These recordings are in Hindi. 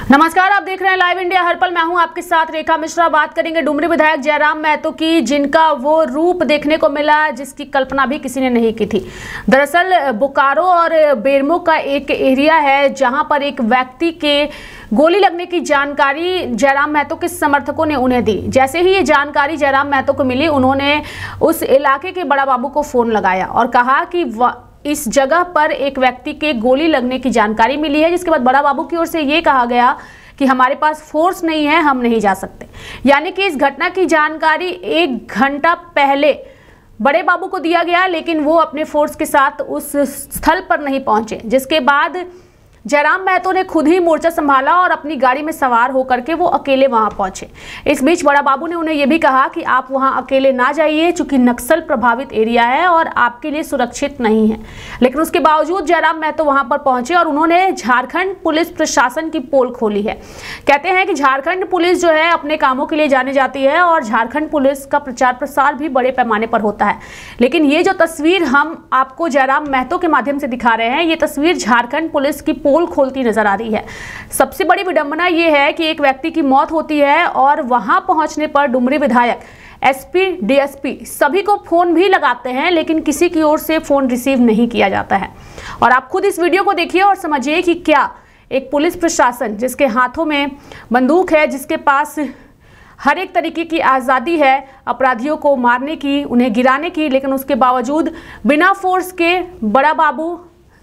नमस्कार, आप देख रहे हैं लाइव इंडिया हर पल। मैं हूं आपके साथ रेखा मिश्रा। बात करेंगे डुमरी विधायक जयराम महतो की, जिनका वो रूप देखने को मिला जिसकी कल्पना भी किसी ने नहीं की थी। दरअसल बोकारो और बेरमो का एक एरिया है जहां पर एक व्यक्ति के गोली लगने की जानकारी जयराम महतो के समर्थकों ने उन्हें दी। जैसे ही ये जानकारी जयराम महतो को मिली, उन्होंने उस इलाके के बड़ा बाबू को फोन लगाया और कहा कि इस जगह पर एक व्यक्ति के गोली लगने की जानकारी मिली है। जिसके बाद बड़ा बाबू की ओर से ये कहा गया कि हमारे पास फोर्स नहीं है, हम नहीं जा सकते। यानी कि इस घटना की जानकारी 1 घंटा पहले बड़े बाबू को दिया गया, लेकिन वो अपने फोर्स के साथ उस स्थल पर नहीं पहुंचे। जिसके बाद जयराम महतो ने खुद ही मोर्चा संभाला और अपनी गाड़ी में सवार होकर के वो अकेले वहां पहुंचे। इस बीच बड़ा बाबू ने उन्हें यह भी कहा कि आप वहां अकेले ना जाइए, चूंकि नक्सल प्रभावित एरिया है और आपके लिए सुरक्षित नहीं है। लेकिन उसके बावजूद जयराम महतो वहां पर पहुंचे और उन्होंने झारखंड पुलिस प्रशासन की पोल खोली है। कहते हैं कि झारखंड पुलिस जो है अपने कामों के लिए जानी जाती है और झारखंड पुलिस का प्रचार प्रसार भी बड़े पैमाने पर होता है। लेकिन ये जो तस्वीर हम आपको जयराम महतो के माध्यम से दिखा रहे हैं, ये तस्वीर झारखंड पुलिस की पोल खोलती नजर आ रही है। सबसे बड़ी विडंबना यह है कि एक व्यक्ति की मौत होती है और वहां पहुंचने पर डुमरी विधायक, एसपी, डीएसपी सभी को फोन भी लगाते हैं, लेकिन किसी की ओर से फोन रिसीव नहीं किया जाता है। और आप खुद इस वीडियो को देखिए और समझिए कि क्या एक पुलिस प्रशासन जिसके हाथों में बंदूक है, जिसके पास हर एक तरीके की आज़ादी है अपराधियों को मारने की, उन्हें गिराने की, लेकिन उसके बावजूद बिना फोर्स के बड़ा बाबू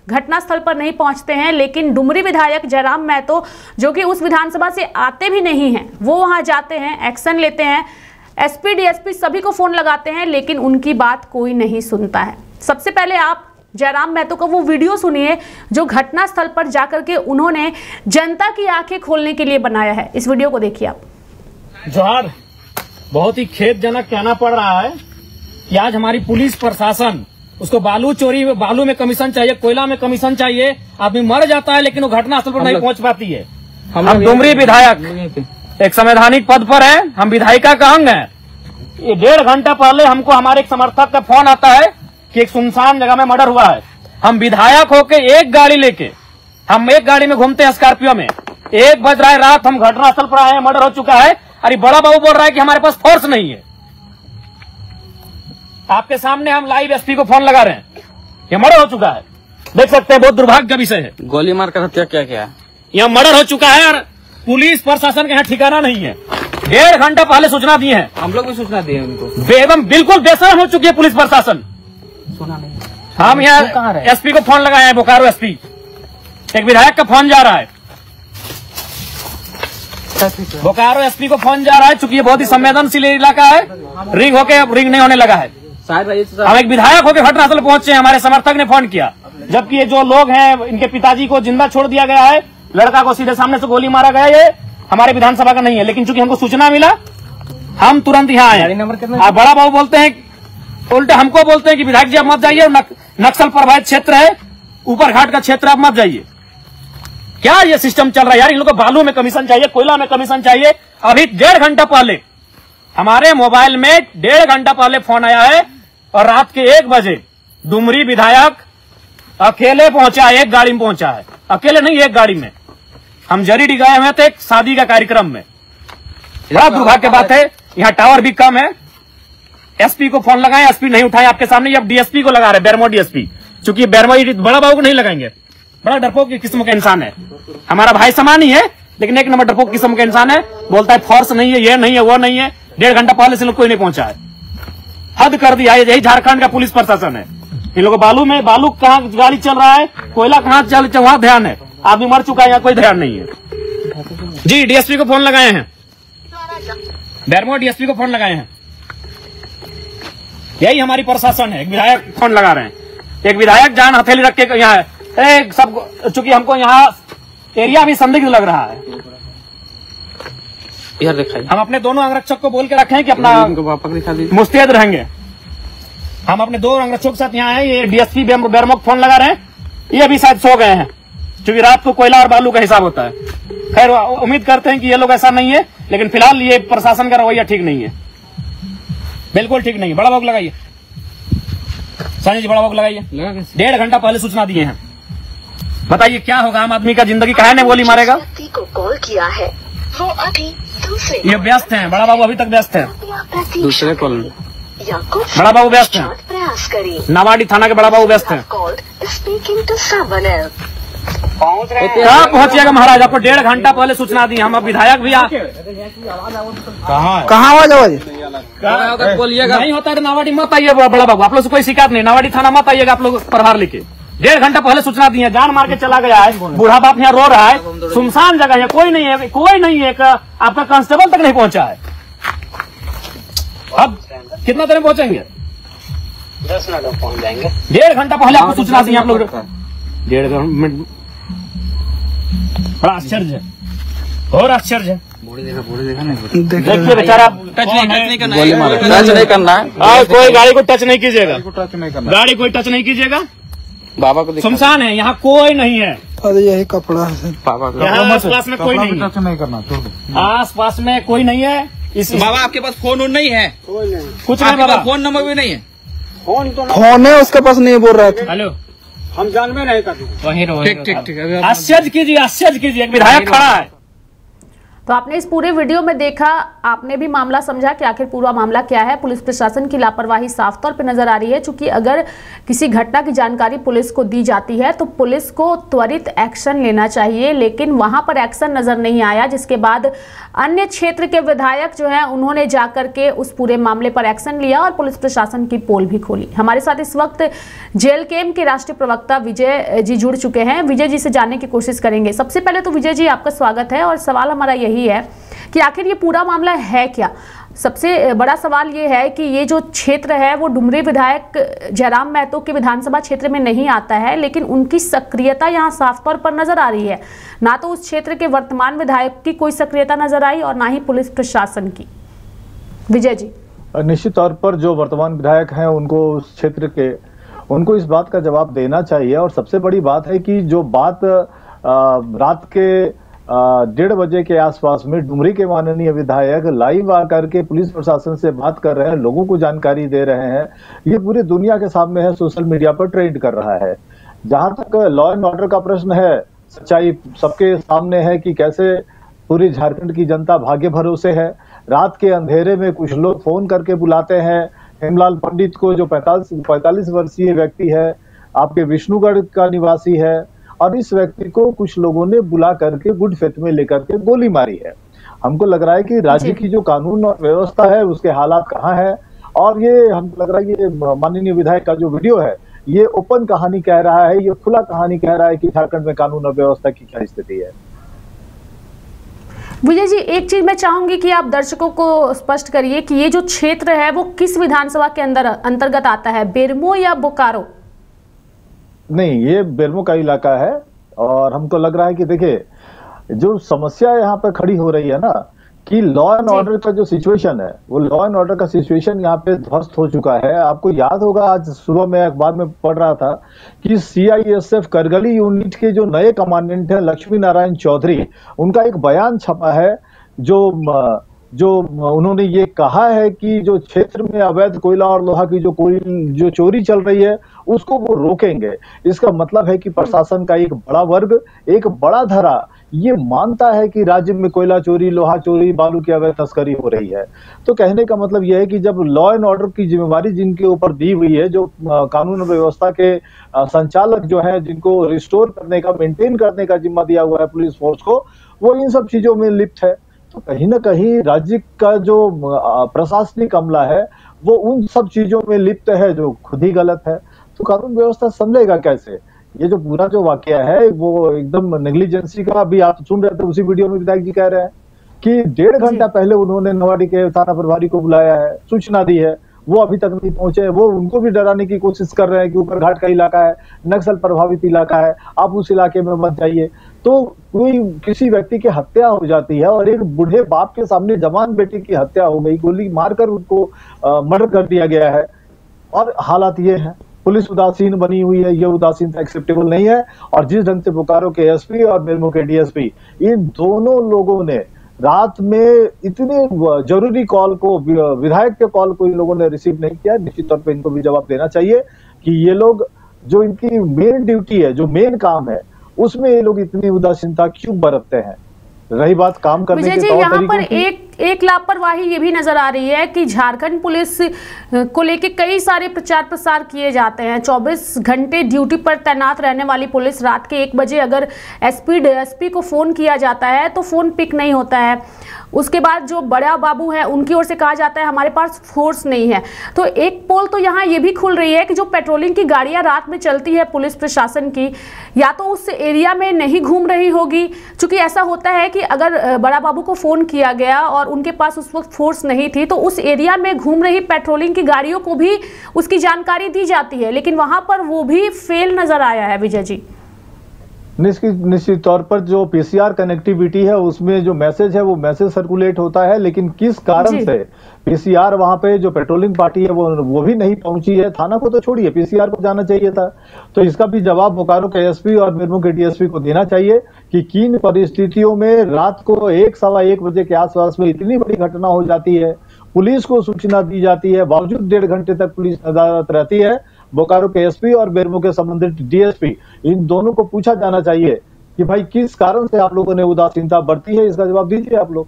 घटनास्थल पर नहीं पहुंचते हैं। लेकिन डुमरी विधायक जयराम महतो, जो कि उस विधानसभा से आते भी नहीं हैं, वो वहां जाते हैं, एक्शन लेते हैं, एसपी, डीएसपी सभी को फोन लगाते हैं, लेकिन उनकी बात कोई नहीं सुनता है। सबसे पहले आप जयराम महतो का वो वीडियो सुनिए जो घटनास्थल पर जाकर के उन्होंने जनता की आंखें खोलने के लिए बनाया है। इस वीडियो को देखिए आप। जोहार। बहुत ही खेदजनक कहना पड़ रहा है कि आज हमारी पुलिस प्रशासन, उसको बालू चोरी, बालू में कमीशन चाहिए, कोयला में कमीशन चाहिए, आदमी मर जाता है लेकिन वो घटनास्थल पर नहीं पहुंच पाती है। हम डुमरी विधायक एक संवैधानिक पद पर है, हम विधायिका का अंग है। ये 1.5 घंटा पहले हमको हमारे एक समर्थक का फोन आता है कि एक सुनसान जगह में मर्डर हुआ है। हम विधायक होके एक गाड़ी लेके, हम एक गाड़ी में घूमते हैं स्कॉर्पियो में, 1 बज रहा है रात, हम घटनास्थल पर आए हैं, मर्डर हो चुका है। अरे बड़ा बाबू बोल रहा है कि हमारे पास फोर्स नहीं है। आपके सामने हम लाइव एसपी को फोन लगा रहे हैं, ये मर्डर हो चुका है। देख सकते हैं, बहुत दुर्भाग्य का विषय है। गोली मार कर हत्या क्या क्या, यहाँ मर्डर हो चुका है और पुलिस प्रशासन का यहाँ ठिकाना नहीं है। 1.5 घंटा पहले सूचना दी है, हम लोग भी सूचना दिए उनको। एकदम बिल्कुल बेशर्म हो चुकी है पुलिस प्रशासन। सुना नहीं। हम यहाँ एसपी को फोन लगाए हैं, बोकारो एसपी। एक विधायक का फोन जा रहा है, बोकारो एसपी को फोन जा रहा है, चूंकि ये बहुत ही संवेदनशील इलाका है। रिंग नहीं होने लगा है। हम एक विधायक होकर घटनास्थल पहुंचे, हमारे समर्थक ने फोन किया, जबकि ये जो लोग हैं, इनके पिताजी को जिंदा छोड़ दिया गया है, लड़का को सीधे सामने से गोली मारा गया। ये हमारे विधानसभा का नहीं है, लेकिन चूंकि हमको सूचना मिला, हम तुरंत यहाँ आए। बड़ा बाबू बोलते हैं, उल्टे हमको बोलते हैं कि विधायक जी आप मत जाइए, नक्सल प्रभावित क्षेत्र है, ऊपर घाट का क्षेत्र, आप मत जाइए। क्या ये सिस्टम चल रहा है यार? इन लोगों को बालू में कमीशन चाहिए, कोयला में कमीशन चाहिए। अभी 1.5 घंटा पहले हमारे मोबाइल में 1.5 घंटा पहले फोन आया है और रात के 1 बजे डुमरी विधायक अकेले पहुंचा है, एक गाड़ी में पहुंचा है। अकेले नहीं, एक गाड़ी में। हम जरीडी गए हुए थे एक शादी का कार्यक्रम में। बड़ा दुर्भाग्य की बात है, यहाँ टावर भी कम है। एसपी को फोन लगाए, एसपी नहीं उठाए। आपके सामने अब डीएसपी को लगा रहे, बेरमो डीएसपी। चूंकि बेरमो बड़ा बाबू को नहीं लगाएंगे, बड़ा डरपोक की किस्म का इंसान है, हमारा भाई समान ही है, लेकिन एक नंबर डरपोक किस्म का इंसान है। बोलता है फोर्स नहीं है, ये नहीं है, वो नहीं है। 1.5 घंटा पहले से लोग कोई नहीं पहुंचा है। हद कर दिया है। यही झारखंड का पुलिस प्रशासन है। इन लोगों बालू कहाँ गाड़ी चल रहा है, कोयला कहाँ चल, वहां ध्यान है। आदमी मर चुका है, यहाँ कोई ध्यान नहीं है। जी डीएसपी को फोन लगाए हैं, बेरमो डीएसपी को फोन लगाए हैं। यही हमारी प्रशासन है। एक विधायक फोन लगा रहे हैं, एक विधायक जान हथेली रख के यहाँ है। सब चूंकि हमको यहाँ एरिया भी संदिग्ध लग रहा है, इधर दिखाइए। हम अपने दोनों अंगरक्षक को बोल के रखे हैं कि अपना मुस्तैद रहेंगे। हम अपने 2 अंगरक्षकों के साथ यहाँ आए। ये डीएसपी बेरमो फोन लगा रहे हैं, ये अभी शायद सो गए हैं, क्योंकि रात को कोयला और बालू का हिसाब होता है। खैर उम्मीद करते हैं कि ये लोग ऐसा नहीं है, लेकिन फिलहाल ये प्रशासन का रवैया ठीक नहीं है, बिल्कुल ठीक नहीं है। बड़ा बाबू लगाइए, संजय जी, बड़ा बाबू लगाइए। 1.5 घंटा पहले सूचना दिए हैं। बताइए क्या होगा? आम आदमी का जिंदगी काहे ने गोली मारेगा? कॉल किया है वो अभी दूसरे ये व्यस्त हैं, बड़ा बाबू अभी तक व्यस्त हैं। दूसरे कॉल में या कुछ बड़ा बाबू व्यस्त हैं, प्रयास करें। नावाडी थाना के बड़ा बाबू व्यस्त हैं। Call speaking to someone else. कहाँ पहुँचिएगा महाराज, आपको 1.5 घंटा पहले सूचना दी। हम अब विधायक भी कहाँ आवाज बोलिएगा, नहीं होता है तो नावाडी मत आइए बड़ा बाबू, आप लोग से कोई शिकायत नहीं, नावाडी थाना मत आइएगा आप लोग प्रभार लेके। 1.5 घंटा पहले सूचना दी है, जान मार के चला गया है, बूढ़ा बाप यहाँ रो रहा है, सुनसान जगह है, कोई नहीं है, कोई नहीं है, आपका कांस्टेबल तक नहीं पहुंचा है। अब कितना देर में पहुंचेंगे? 10 मिनट में पहुंच जाएंगे। 1.5 घंटा पहले आपको सूचना दी आप लोग। 1.5 मिनट, बड़ा आश्चर्य है और आश्चर्य है। देखिए बेचारा टच नहीं करना है, कोई गाड़ी को टच नहीं कीजिएगा, गाड़ी कोई टच नहीं कीजिएगा। बाबा को शमशान है, यहाँ कोई नहीं है। अरे यही कपड़ा है बाबा को यहाँ आस-पास में कोई नहीं है, टच नहीं करना, आस-पास में कोई नहीं है। इस बाबा आपके पास फोन नहीं है? कुछ नहीं बाबा, फोन नंबर भी नहीं है? फोन है उसके पास, नहीं बोल रहा था। हेलो, हम जानवे नहीं करते। वहीं रहो। ठीक। आश्चर्य कीजिए, आश्चर्य कीजिए, एक विधायक खड़ा है। तो आपने इस पूरे वीडियो में देखा, आपने भी मामला समझा कि आखिर पूरा मामला क्या है। पुलिस प्रशासन की लापरवाही साफ तौर पर नजर आ रही है, क्योंकि अगर किसी घटना की जानकारी पुलिस को दी जाती है तो पुलिस को त्वरित एक्शन लेना चाहिए, लेकिन वहां पर एक्शन नजर नहीं आया। जिसके बाद अन्य क्षेत्र के विधायक जो है उन्होंने जाकर के उस पूरे मामले पर एक्शन लिया और पुलिस प्रशासन की पोल भी खोली। हमारे साथ इस वक्त जेएलकेएम के राष्ट्रीय प्रवक्ता विजय जी जुड़ चुके हैं। विजय जी से जानने की कोशिश करेंगे। सबसे पहले तो विजय जी आपका स्वागत है, और सवाल हमारा यही है कि आखिर ये पूरा मामला है क्या। सबसे बड़ा सवाल ये है कि ये जो क्षेत्र है वो डुमरी विधायक जयराम महतो के विधानसभा क्षेत्र में नहीं आता है, लेकिन उनकी सक्रियता यहाँ साफ तौर पर नजर आ रही है। ना तो उस क्षेत्र के वर्तमान विधायक की कोई सक्रियता नजर आई और ना ही पुलिस प्रशासन की। विजय जी, निश्चित तौर पर जो वर्तमान विधायक हैं उनको उस क्षेत्र के, उनको इस बात का जवाब देना चाहिए। और सबसे बड़ी बात है कि जो बात रात के 1:30 बजे के आसपास में डुमरी के माननीय विधायक लाइव आकर के पुलिस प्रशासन से बात कर रहे हैं, लोगों को जानकारी दे रहे हैं, ये पूरी दुनिया के सामने है, सोशल मीडिया पर ट्रेंड कर रहा है। जहां तक लॉ एंड ऑर्डर का प्रश्न है, सच्चाई सबके सामने है कि कैसे पूरी झारखंड की जनता भाग्य भरोसे है। रात के अंधेरे में कुछ लोग फोन करके बुलाते हैं हेमलाल पंडित को, जो 45 वर्षीय व्यक्ति है, आपके विष्णुगढ़ का निवासी है, और इस व्यक्ति को कुछ लोगों ने बुला करके गुड फेथ में लेकर के गोली मारी है। हमको लग रहा है कि राज्य की जो कानून और व्यवस्था है उसके हालात कहाँ है, और ये हमको लग रहा है कि माननीय विधायक का जो वीडियो है ये ओपन कहानी कह रहा है, ये खुला कहानी कह रहा है कि झारखंड में कानून और व्यवस्था की क्या स्थिति है। विजय जी, एक चीज मैं चाहूंगी कि आप दर्शकों को स्पष्ट करिए कि ये जो क्षेत्र है वो किस विधानसभा के अंतर्गत आता है, बेरमो या बोकारो? नहीं, ये बेरमो का इलाका है। और हमको लग रहा है कि देखिए, जो समस्या यहाँ पे खड़ी हो रही है ना, कि लॉ एंड ऑर्डर का जो सिचुएशन है, वो लॉ एंड ऑर्डर का सिचुएशन यहाँ पे ध्वस्त हो चुका है। आपको याद होगा, आज सुबह में अखबार में पढ़ रहा था कि सीआईएसएफ करगली यूनिट के जो नए कमांडेंट हैं लक्ष्मी नारायण चौधरी, उनका एक बयान छपा है जो उन्होंने ये कहा है कि जो क्षेत्र में अवैध कोयला और लोहा की जो चोरी चल रही है उसको वो रोकेंगे। इसका मतलब है कि प्रशासन का एक बड़ा वर्ग, एक बड़ा धरा ये मानता है कि राज्य में कोयला चोरी, लोहा चोरी, बालू की अवैध तस्करी हो रही है। तो कहने का मतलब यह है कि जब लॉ एंड ऑर्डर की जिम्मेवारी जिनके ऊपर दी हुई है, जो कानून व्यवस्था के संचालक जो है, जिनको रिस्टोर करने का, मेंटेन करने का जिम्मा दिया हुआ है पुलिस फोर्स को, वो इन सब चीजों में लिप्त है। तो कहीं ना कहीं राज्य का जो प्रशासनिक अमला है वो उन सब चीजों में लिप्त है जो खुद ही गलत है। तो कानून व्यवस्था संभलेगा कैसे? ये जो पूरा जो वाकया है वो एकदम नेग्लिजेंसी का, अभी आप सुन रहे थे उसी वीडियो में विधायक जी कह रहे हैं कि 1.5 घंटा पहले उन्होंने नवाडी के थाना प्रभारी को बुलाया है, सूचना दी है, वो अभी तक नहीं पहुंचे। वो उनको भी डराने की कोशिश कर रहे हैं कि ऊपर घाट का इलाका है, नक्सल प्रभावित इलाका है, आप उस इलाके में मत जाइए। तो कोई किसी व्यक्ति की हत्या हो जाती है और एक बूढ़े बाप के सामने जवान बेटी की हत्या हो गई, गोली मारकर उनको मर्डर कर दिया गया है, और हालात ये है। पुलिस उदासीन बनी हुई है, ये उदासीनता एक्सेप्टेबल नहीं है। और जिस ढंग से बोकारो के एसपी और बेरमो के डीएसपी, इन दोनों लोगों ने रात में इतने जरूरी कॉल को, विधायक के कॉल को इन लोगों ने रिसीव नहीं किया। निश्चित तौर पे इनको भी जवाब देना चाहिए कि ये लोग, जो इनकी मेन ड्यूटी है, जो मेन काम है, उसमें ये लोग इतनी उदासीनता क्यों बरतते हैं। रही बात काम करने विजय के जी, तौर यहाँ पर तरीकों की, एक लापरवाही ये भी नजर आ रही है कि झारखंड पुलिस को लेके कई सारे प्रचार प्रसार किए जाते हैं। 24 घंटे ड्यूटी पर तैनात रहने वाली पुलिस, रात के 1 बजे अगर एसपी डीएसपी को फोन किया जाता है तो फोन पिक नहीं होता है। उसके बाद जो बड़ा बाबू है उनकी ओर से कहा जाता है हमारे पास फोर्स नहीं है। तो एक पोल तो यहाँ ये भी खुल रही है कि जो पेट्रोलिंग की गाड़ियां रात में चलती है पुलिस प्रशासन की, या तो उस एरिया में नहीं घूम रही होगी, क्योंकि ऐसा होता है कि अगर बड़ा बाबू को फोन किया गया और उनके पास उस वक्त फोर्स नहीं थी तो उस एरिया में घूम रही पेट्रोलिंग की गाड़ियों को भी उसकी जानकारी दी जाती है, लेकिन वहां पर वो भी फेल नजर आया है। विजय जी, निश्चित तौर पर जो पीसीआर कनेक्टिविटी है उसमें जो मैसेज है वो मैसेज सर्कुलेट होता है, लेकिन किस कारण से पीसीआर वहां पे जो पेट्रोलिंग पार्टी है वो भी नहीं पहुंची है। थाना को तो छोड़िए, पीसीआर को जाना चाहिए था। तो इसका भी जवाब बोकारो के एसपी और बेरमो के डीएसपी को देना चाहिए कि किन परिस्थितियों में रात को 1-1:15 बजे के आसपास में इतनी बड़ी घटना हो जाती है, पुलिस को सूचना दी जाती है, बावजूद 1.5 घंटे तक पुलिस नदारत रहती है। बोकारो के एसपी और बेरमो के संबंधित डीएसपी, इन दोनों को पूछा जाना चाहिए कि भाई किस कारण से आप लोगों ने उदासीनता बरती है, इसका जवाब दीजिए आप लोग।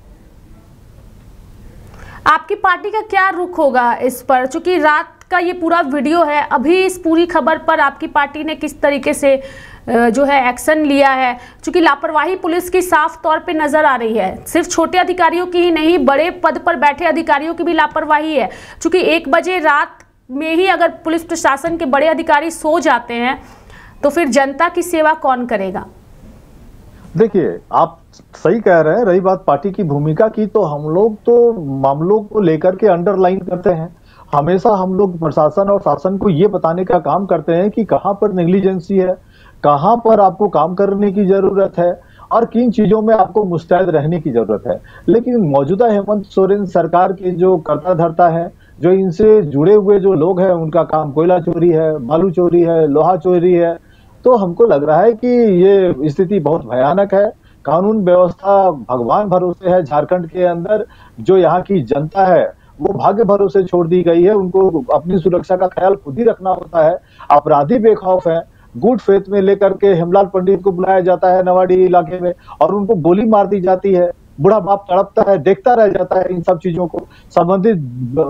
आपकी पार्टी का क्या रुख होगा इस पर, चूंकि रात का ये पूरा वीडियो है, अभी इस पूरी खबर पर आपकी पार्टी ने किस तरीके से जो है एक्शन लिया है? क्योंकि लापरवाही पुलिस की साफ तौर पे नजर आ रही है, सिर्फ छोटे अधिकारियों की ही नहीं, बड़े पद पर बैठे अधिकारियों की भी लापरवाही है। क्योंकि 1 बजे रात में ही अगर पुलिस प्रशासन के बड़े अधिकारी सो जाते हैं तो फिर जनता की सेवा कौन करेगा? देखिए, आप सही कह रहे हैं। रही बात पार्टी की भूमिका की, तो हम लोग तो मामलों को लेकर के अंडरलाइन करते हैं। हमेशा हम लोग प्रशासन और शासन को ये बताने का काम करते हैं कि कहां पर नेग्लिजेंसी है, कहां पर आपको काम करने की जरूरत है और किन चीजों में आपको मुस्तैद रहने की जरूरत है। लेकिन मौजूदा हेमंत सोरेन सरकार के जो कर्ता धर्ता है, जो इनसे जुड़े हुए जो लोग हैं, उनका काम कोयला चोरी है, बालू चोरी है, लोहा चोरी है। तो हमको लग रहा है कि ये स्थिति बहुत भयानक है। कानून व्यवस्था भगवान भरोसे है झारखंड के अंदर। जो यहाँ की जनता है वो भाग्य भरोसे छोड़ दी गई है। उनको अपनी सुरक्षा का ख्याल खुद ही रखना होता है। अपराधी बेखौफ है। गुड फेथ में लेकर के हेमलाल पंडित को बुलाया जाता है नवाडी इलाके में और उनको गोली मार दी जाती है। बूढ़ा बाप तड़पता है, देखता रह जाता है इन सब चीजों को। संबंधित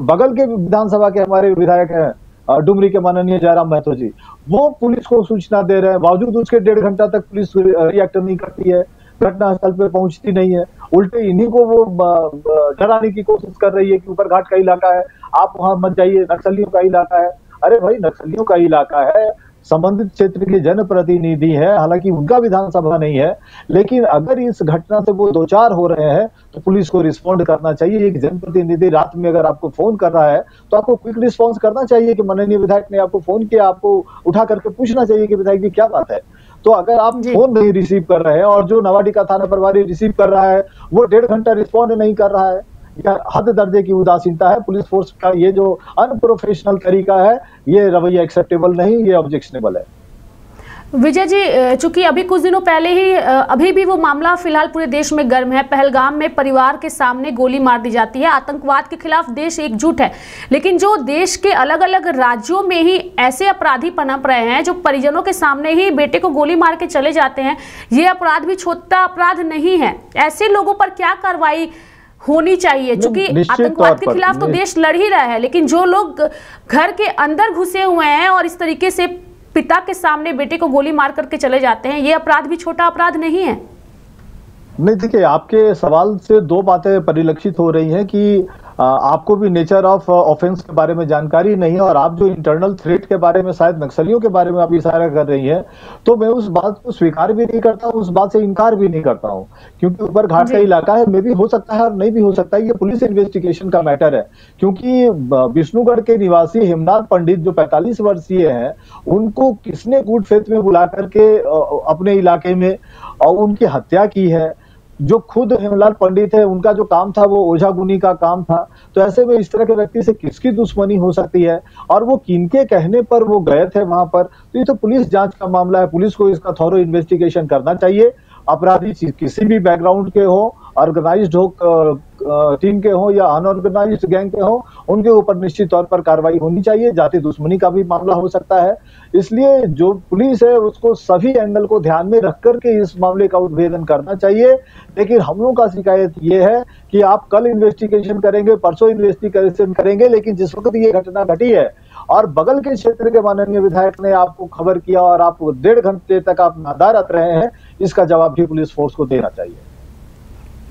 बगल के विधानसभा के हमारे विधायक हैं डुमरी के माननीय जयराम महतो जी, वो पुलिस को सूचना दे रहे हैं, बावजूद उसके 1.5 घंटा तक पुलिस रिएक्ट नहीं करती है, घटनास्थल पे पहुंचती नहीं है। उल्टे इन्हीं को वो डराने की कोशिश कर रही है कि ऊपर घाट का इलाका है, आप वहां मत जाइए, नक्सलियों का इलाका है। अरे भाई, नक्सलियों का इलाका है, संबंधित क्षेत्र के जनप्रतिनिधि है, हालांकि उनका विधानसभा नहीं है, लेकिन अगर इस घटना से वो 2-4 हो रहे हैं तो पुलिस को रिस्पॉन्ड करना चाहिए। एक जनप्रतिनिधि रात में अगर आपको फोन कर रहा है तो आपको क्विक रिस्पॉन्स करना चाहिए कि माननीय विधायक ने आपको फोन किया, आपको उठा करके पूछना चाहिए कि विधायक जी क्या बात है। तो अगर आप फोन नहीं रिसीव कर रहे हैं और जो नवाडी का थाना प्रभारी रिसीव कर रहा है वो 1.5 घंटा रिस्पॉन्ड नहीं कर रहा है, यह हद दर्जे की उदासीनता है। पुलिस फोर्स का ये जो अनप्रोफेशनल तरीका है, ये रवैया एक्सेप्टेबल नहीं, ये ऑब्जेक्शनेबल है। विजय जी, चूंकि अभी कुछ दिनों पहले ही अभी भी वो मामला फिलहाल पूरे देश में गर्म है। पहलगाम में परिवार के सामने गोली मार दी जाती है। आतंकवाद के खिलाफ देश एकजुट है, लेकिन जो देश के अलग अलग राज्यों में ही ऐसे अपराधी पनप रहे हैं जो परिजनों के सामने ही बेटे को गोली मार के चले जाते हैं, ये अपराध भी छोटा अपराध नहीं है। ऐसे लोगों पर क्या कार्रवाई होनी चाहिए? क्योंकि आतंकवाद के खिलाफ तो देश लड़ ही रहा है, लेकिन जो लोग घर के अंदर घुसे हुए हैं और इस तरीके से पिता के सामने बेटे को गोली मार करके चले जाते हैं, ये अपराध भी छोटा अपराध नहीं है। नहीं, देखिए, आपके सवाल से 2 बातें परिलक्षित हो रही हैं कि आपको भी नेचर ऑफ ऑफेंस के बारे में जानकारी नहीं है और आप जो इंटरनल थ्रेट के बारे में, शायद नक्सलियों के बारे में आप इशारा कर रही हैं। तो मैं उस बात को स्वीकार भी नहीं करता हूं, उस बात से इनकार भी नहीं करता हूं, क्योंकि ऊपर घाट का इलाका है, मे भी हो सकता है और नहीं भी हो सकता है। ये पुलिस इन्वेस्टिगेशन का मैटर है, क्योंकि विष्णुगढ़ के निवासी हेमलाल पंडित जो 45 वर्षीय हैं, उनको किसने गुड फेथ में बुला करके अपने इलाके में और उनकी हत्या की है। जो खुद हेमलाल पंडित है, उनका जो काम था वो ओझा गुनी का काम था। तो ऐसे में इस तरह के व्यक्ति से किसकी दुश्मनी हो सकती है और वो किनके कहने पर वो गए थे वहां पर? तो ये तो पुलिस जांच का मामला है, पुलिस को इसका थॉरो इन्वेस्टिगेशन करना चाहिए। अपराधी किसी भी बैकग्राउंड के हो ऑर्गेनाइज्ड हो टीम के हो या अनऑर्गेनाइज्ड गैंग के हो, उनके ऊपर निश्चित तौर पर कार्रवाई होनी चाहिए। जाति दुश्मनी का भी मामला हो सकता है, इसलिए जो पुलिस है उसको सभी एंगल को ध्यान में रख करके इस मामले का उद्भेदन करना चाहिए। लेकिन हम लोगों का शिकायत ये है कि आप कल इन्वेस्टिगेशन करेंगे, परसों इन्वेस्टिगेशन करेंगे, लेकिन जिस वक्त ये घटना घटी है और बगल के क्षेत्र के माननीय विधायक ने आपको खबर किया और आप 1.5 घंटे तक आप नदारत रहे हैं, इसका जवाब भी पुलिस फोर्स को देना चाहिए।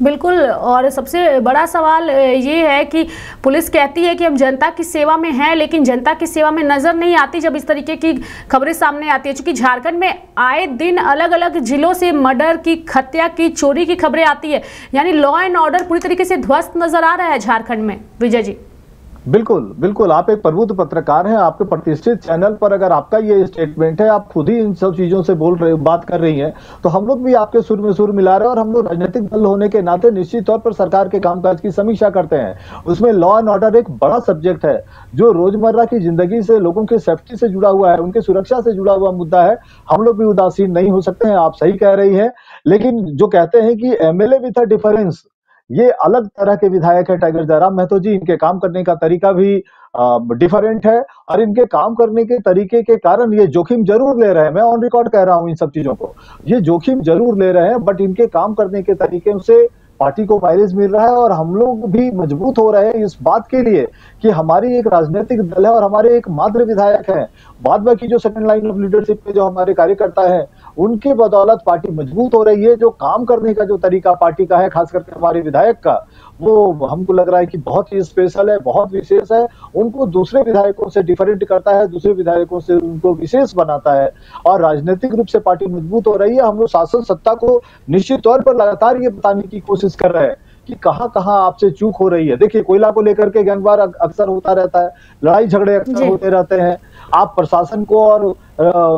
बिल्कुल। और सबसे बड़ा सवाल ये है कि पुलिस कहती है कि हम जनता की सेवा में हैं, लेकिन जनता की सेवा में नजर नहीं आती जब इस तरीके की खबरें सामने आती है। क्योंकि झारखंड में आए दिन अलग अलग जिलों से मर्डर की, हत्या की, चोरी की खबरें आती है, यानी लॉ एंड ऑर्डर पूरी तरीके से ध्वस्त नजर आ रहा है झारखंड में। विजय जी। बिल्कुल बिल्कुल, आप एक प्रबुद्ध पत्रकार हैं, आपके प्रतिष्ठित चैनल पर अगर आपका ये स्टेटमेंट है, आप खुद ही इन सब चीजों से बोल रहे, बात कर रही हैं, तो हम लोग भी आपके सुर में सुर मिला रहे हैं। और हम लोग राजनीतिक दल होने के नाते निश्चित तौर पर सरकार के कामकाज की समीक्षा करते हैं। उसमें लॉ एंड ऑर्डर एक बड़ा सब्जेक्ट है जो रोजमर्रा की जिंदगी से, लोगों की सेफ्टी से जुड़ा हुआ है, उनकी सुरक्षा से जुड़ा हुआ मुद्दा है। हम लोग भी उदासीन नहीं हो सकते हैं, आप सही कह रही है। लेकिन जो कहते हैं कि एमएलए विथ अ डिफरेंस, ये अलग तरह के विधायक है टाइगर जयराम महतो जी। इनके काम करने का तरीका भी डिफरेंट है और इनके काम करने के तरीके के कारण ये जोखिम जरूर ले रहे हैं। मैं ऑन रिकॉर्ड कह रहा हूं इन सब चीजों को, ये जोखिम जरूर ले रहे हैं, बट इनके काम करने के तरीके से पार्टी को माइलेज मिल रहा है और हम लोग भी मजबूत हो रहे हैं इस बात के लिए कि हमारी एक राजनीतिक दल है और हमारे एक मात्र विधायक हैं। बाद बाकी जो सेकंड लाइन ऑफ लीडरशिप पे जो हमारे कार्यकर्ता हैं, उनके बदौलत पार्टी मजबूत हो रही है। जो काम करने का जो तरीका पार्टी का है, खास करके हमारे विधायक का, वो हमको लग रहा है कि बहुत ही स्पेशल है, बहुत विशेष है। उनको दूसरे विधायकों से डिफरेंट करता है, दूसरे विधायकों से उनको विशेष बनाता है और राजनीतिक रूप से पार्टी मजबूत हो रही है। हम लोग शासन सत्ता को निश्चित तौर पर लगातार ये बताने की कोशिश कर रहे हैं कि कहां कहां आपसे चूक हो रही है। देखिए, कोयला को लेकर के गैंगवार अक्सर होता रहता है, लड़ाई झगड़े अक्सर होते रहते हैं। आप प्रशासन को और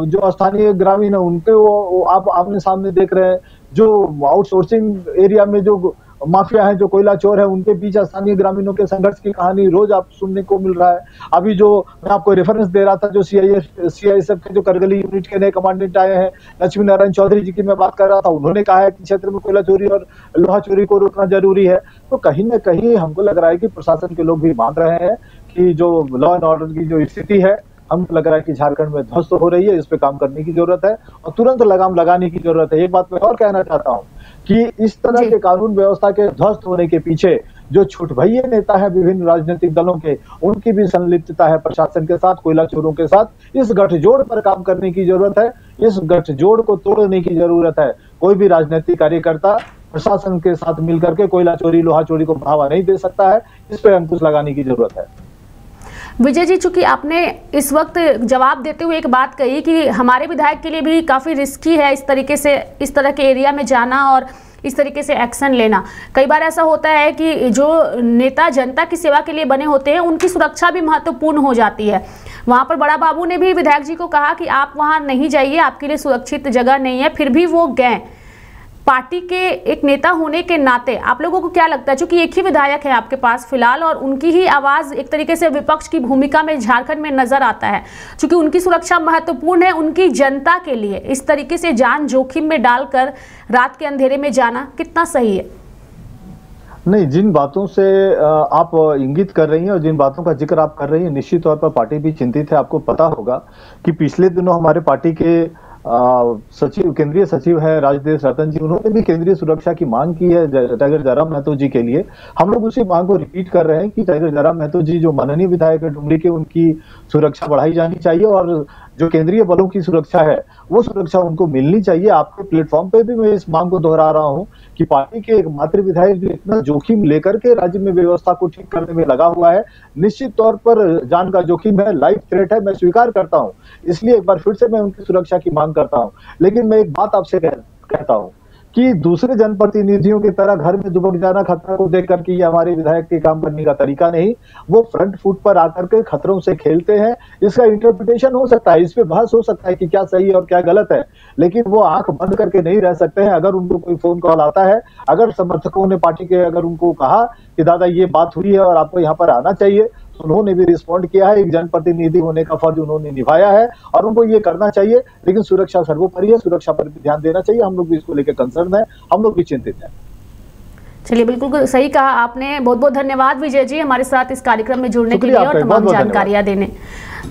जो स्थानीय ग्रामीण है उनके वो आप आमने सामने देख रहे हैं। जो आउटसोर्सिंग एरिया में जो माफिया है, जो कोयला चोर है, उनके बीच स्थानीय ग्रामीणों के संघर्ष की कहानी रोज आप सुनने को मिल रहा है। अभी जो मैं आपको रेफरेंस दे रहा था, जो सीआईएसएफ के जो करगली यूनिट के नए कमांडेंट आए हैं, लक्ष्मी नारायण चौधरी जी की मैं बात कर रहा था, उन्होंने कहा है कि क्षेत्र में कोयला चोरी और लोहा चोरी को रोकना जरूरी है। तो कहीं ना कहीं हमको लग रहा है कि प्रशासन के लोग भी मान रहे हैं कि जो लॉ एंड ऑर्डर की जो स्थिति है, हमको लग रहा है कि झारखंड में ध्वस्त हो रही है। इस पे काम करने की जरूरत है और तुरंत लगाम लगाने की जरूरत है। एक बात मैं और कहना चाहता हूँ कि इस तरह के कानून व्यवस्था के ध्वस्त होने के पीछे जो छुटभइये नेता है विभिन्न राजनीतिक दलों के, उनकी भी संलिप्तता है प्रशासन के साथ, कोयला चोरों के साथ। इस गठजोड़ पर काम करने की जरूरत है, इस गठजोड़ को तोड़ने की जरूरत है। कोई भी राजनीतिक कार्यकर्ता प्रशासन के साथ मिलकर के कोयला चोरी, लोहा चोरी को बढ़ावा नहीं दे सकता है। इस पर अंकुश लगाने की जरूरत है। विजय जी, चूंकि आपने इस वक्त जवाब देते हुए एक बात कही कि हमारे विधायक के लिए भी काफ़ी रिस्की है इस तरीके से, इस तरह के एरिया में जाना और इस तरीके से एक्शन लेना। कई बार ऐसा होता है कि जो नेता जनता की सेवा के लिए बने होते हैं, उनकी सुरक्षा भी महत्वपूर्ण हो जाती है। वहाँ पर बड़ा बाबू ने भी विधायक जी को कहा कि आप वहाँ नहीं जाइए, आपके लिए सुरक्षित जगह नहीं है, फिर भी वो गए। पार्टी के एक नेता होने के नाते आप लोगों को क्या लगता है, क्योंकि एक ही विधायक है आपके पास फिलहाल और उनकी ही आवाज एक तरीके से विपक्ष की भूमिका में झारखंड में नजर आता है, क्योंकि उनकी सुरक्षा महत्वपूर्ण है, उनकी जनता के लिए इस तरीके से जान जोखिम में डालकर रात के अंधेरे में जाना कितना सही है? नहीं, जिन बातों से आप इंगित कर रही हैं और जिन बातों का जिक्र आप कर रही हैं, निश्चित तौर पर पार्टी भी चिंतित है। आपको पता होगा कि पिछले दिनों हमारे पार्टी के सचिव, केंद्रीय सचिव है राजदेश रतन जी, उन्होंने भी केंद्रीय सुरक्षा की मांग की है टाइगर जयराम महतो जी के लिए। हम लोग उसी मांग को रिपीट कर रहे हैं कि टाइगर जयराम महतो जी जो माननीय विधायक है डुमरी के, उनकी सुरक्षा बढ़ाई जानी चाहिए और जो केंद्रीय बलों की सुरक्षा है वो सुरक्षा उनको मिलनी चाहिए। आपके प्लेटफॉर्म पे भी मैं इस मांग को दोहरा रहा हूं कि पार्टी के एक मात्र विधायक जो इतना जोखिम लेकर के राज्य में व्यवस्था को ठीक करने में लगा हुआ है, निश्चित तौर पर जान का जोखिम है, लाइफ थ्रेट है, मैं स्वीकार करता हूं। इसलिए एक बार फिर से मैं उनकी सुरक्षा की मांग करता हूं। लेकिन मैं एक बात आपसे कहता हूं कि दूसरे जनप्रतिनिधियों की तरह घर में दुबक जाना खतरा को देख करके ये हमारे विधायक के काम करने का तरीका नहीं। वो फ्रंट फुट पर आकर के खतरों से खेलते हैं। इसका इंटरप्रिटेशन हो सकता है, इस पे बहस हो सकता है कि क्या सही और क्या गलत है, लेकिन वो आंख बंद करके नहीं रह सकते हैं। अगर उनको कोई फोन कॉल आता है, अगर समर्थकों ने पार्टी के अगर उनको कहा कि दादा ये बात हुई है और आपको यहाँ पर आना चाहिए, तो उन्होंने भी रिस्पॉन्ड किया है। एक जनप्रतिनिधि होने का फर्ज उन्होंने निभाया है और उनको ये करना चाहिए। लेकिन सुरक्षा सर्वोपरि है, सुरक्षा पर भी ध्यान देना चाहिए। हम लोग भी इसको लेकर कंसर्न है, हम लोग भी चिंतित हैं। चलिए, बिल्कुल सही कहा आपने। बहुत बहुत धन्यवाद विजय जी हमारे साथ इस कार्यक्रम में जुड़ने के लिए और तमाम जानकारियां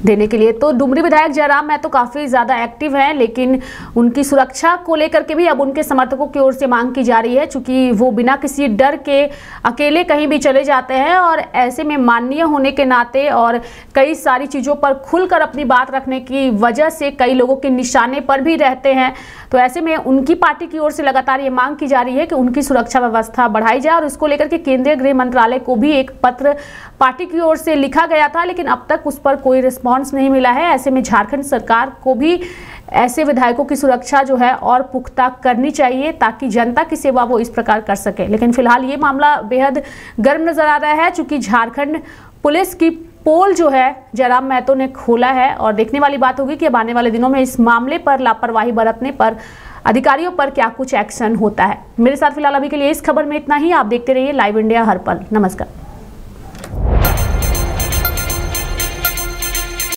देने के लिए। तो डुमरी विधायक जयराम महतो काफी ज्यादा एक्टिव हैं, लेकिन उनकी सुरक्षा को लेकर के भी अब उनके समर्थकों की ओर से मांग की जा रही है, चूंकि वो बिना किसी डर के अकेले कहीं भी चले जाते हैं और ऐसे में माननीय होने के नाते और कई सारी चीजों पर खुलकर अपनी बात रखने की वजह से कई लोगों के निशाने पर भी रहते हैं। तो ऐसे में उनकी पार्टी की ओर से लगातार ये मांग की जा रही है कि उनकी सुरक्षा व्यवस्था बढ़ाई जाए और इसको लेकर के केंद्रीय गृह मंत्रालय को भी एक पत्र पार्टी की ओर से लिखा गया था, लेकिन अब तक उस पर कोई रिस्पॉन्स नहीं मिला है। ऐसे में झारखंड सरकार को भी ऐसे विधायकों की सुरक्षा जो है और पुख्ता करनी चाहिए ताकि जनता की सेवा वो इस प्रकार कर सके। लेकिन फिलहाल ये मामला बेहद गर्म नजर आ रहा है, चूंकि झारखंड पुलिस की पोल जो है जयराम महतो ने खोला है और देखने वाली बात होगी कि अब आने वाले दिनों में इस मामले पर लापरवाही बरतने पर अधिकारियों पर क्या कुछ एक्शन होता है। मेरे साथ फिलहाल अभी के लिए इस खबर में इतना ही। आप देखते रहिए लाइव इंडिया हर पल। नमस्कार।